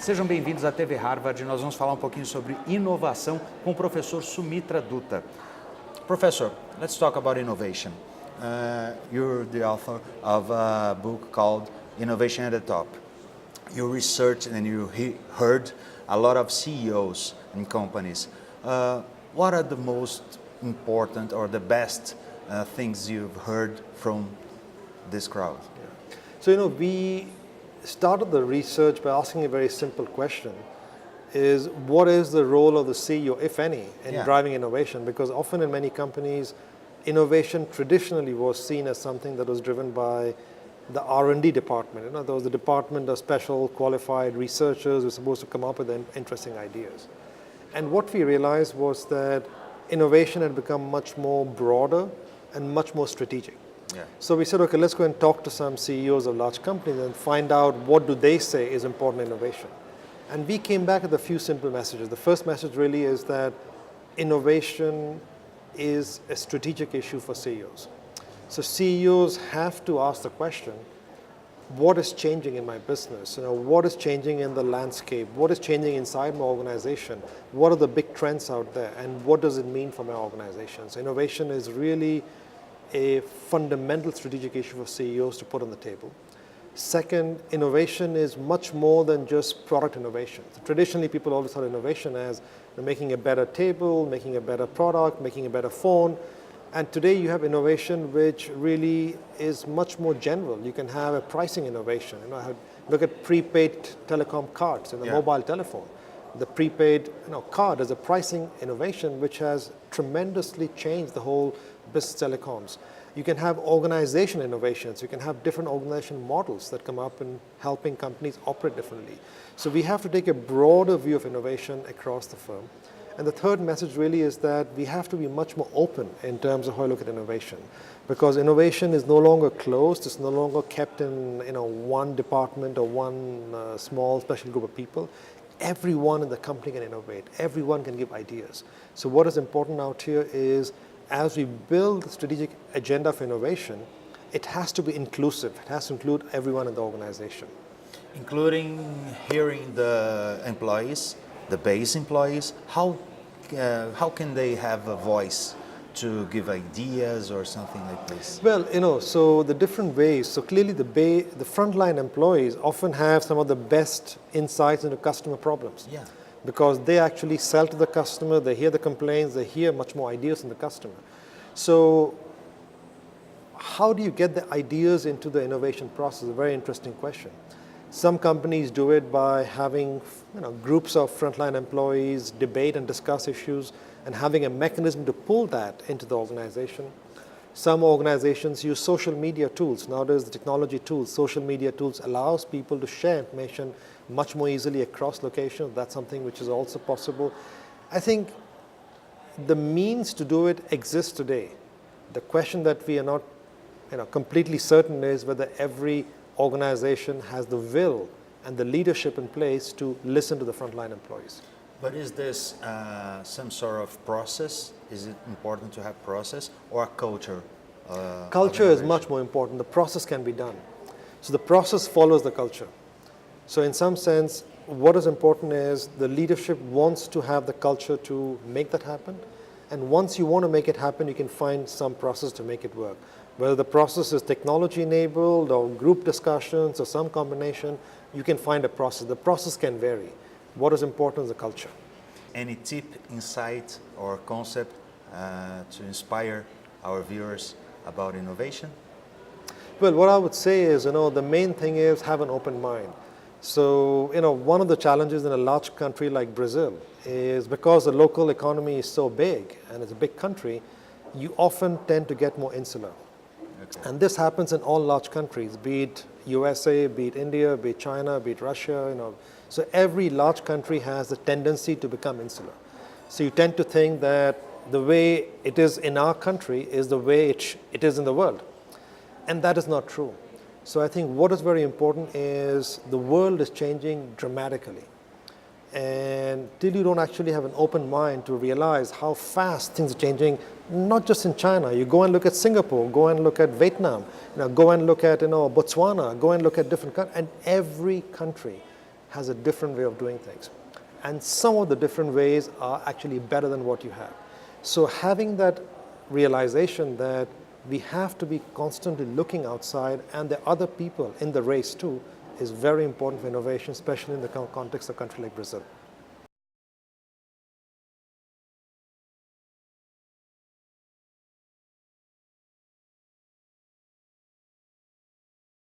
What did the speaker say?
Sejam bem-vindos à TV Harvard. Nós vamos falar um pouquinho sobre inovação com o professor Soumitra Dutta. Professor, let's talk about innovation. You're the author of a book called Innovation at the Top. You researched and you heard a lot of CEOs in companies. What are the most important or the best things you've heard from this crowd? Yeah. So, we started the research by asking a very simple question, is what is the role of the CEO, if any, in driving innovation? Because often in many companies, innovation traditionally was seen as something that was driven by the R&D department. There was the department of special qualified researchers who were supposed to come up with interesting ideas. And what we realized was that innovation had become much more broader and much more strategic. Yeah. So we said, okay, let's go and talk to some CEOs of large companies and find out what do they say is important innovation. And we came back with a few simple messages. The first message really is that innovation is a strategic issue for CEOs. So CEOs have to ask the question, what is changing in my business? What is changing in the landscape? What is changing inside my organization? What are the big trends out there? And what does it mean for my organization? So innovation is really a fundamental strategic issue for CEOs to put on the table. Second, innovation is much more than just product innovation. So traditionally, people always thought innovation as making a better table, making a better product, making a better phone. And today you have innovation which really is much more general. You can have a pricing innovation. Look at prepaid telecom cards in the mobile telephone. The prepaid card is a pricing innovation which has tremendously changed the whole business telecoms. You can have organization innovations. You can have different organization models that come up in helping companies operate differently. So we have to take a broader view of innovation across the firm. And the third message really is that we have to be much more open in terms of how we look at innovation. Because innovation is no longer closed. It's no longer kept in one department or one small special group of people. Everyone in the company can innovate. Everyone can give ideas. So what is important out here is as we build the strategic agenda for innovation, it has to be inclusive. It has to include everyone in the organization. Including hearing the employees, the base employees, how can they have a voice to give ideas or something like this? Well, so the different ways. So clearly the frontline employees often have some of the best insights into customer problems. Yeah. Because they actually sell to the customer, they hear the complaints, they hear much more ideas from the customer. So how do you get the ideas into the innovation process? A very interesting question. Some companies do it by having groups of frontline employees debate and discuss issues and having a mechanism to pull that into the organization. Some organizations use social media tools. Nowadays, the technology tools, social media tools allows people to share information much more easily across locations. That's something which is also possible. I think the means to do it exists today. The question that we are not completely certain is whether every organization has the will and the leadership in place to listen to the frontline employees. But is this some sort of process? Is it important to have process or a culture? Culture is much more important. The process can be done. So the process follows the culture. So in some sense, what is important is the leadership wants to have the culture to make that happen. And once you want to make it happen, you can find some process to make it work. Whether the process is technology enabled or group discussions or some combination, you can find a process. The process can vary. What is important is the culture. Any tip, insight, or concept to inspire our viewers about innovation? Well, what I would say is, the main thing is have an open mind. So, one of the challenges in a large country like Brazil is because the local economy is so big and it's a big country, you often tend to get more insular. Okay. And this happens in all large countries, be it USA, be it India, be it China, be it Russia, So every large country has a tendency to become insular. So you tend to think that the way it is in our country is the way it is in the world. And that is not true. So I think what is very important is the world is changing dramatically. And till you don't actually have an open mind to realize how fast things are changing, not just in China. You go and look at Singapore, go and look at Vietnam, go and look at Botswana, go and look at different countries. And every country has a different way of doing things. And some of the different ways are actually better than what you have. So having that realization that we have to be constantly looking outside and there are other people in the race too is very important for innovation, especially in the context of a country like Brazil.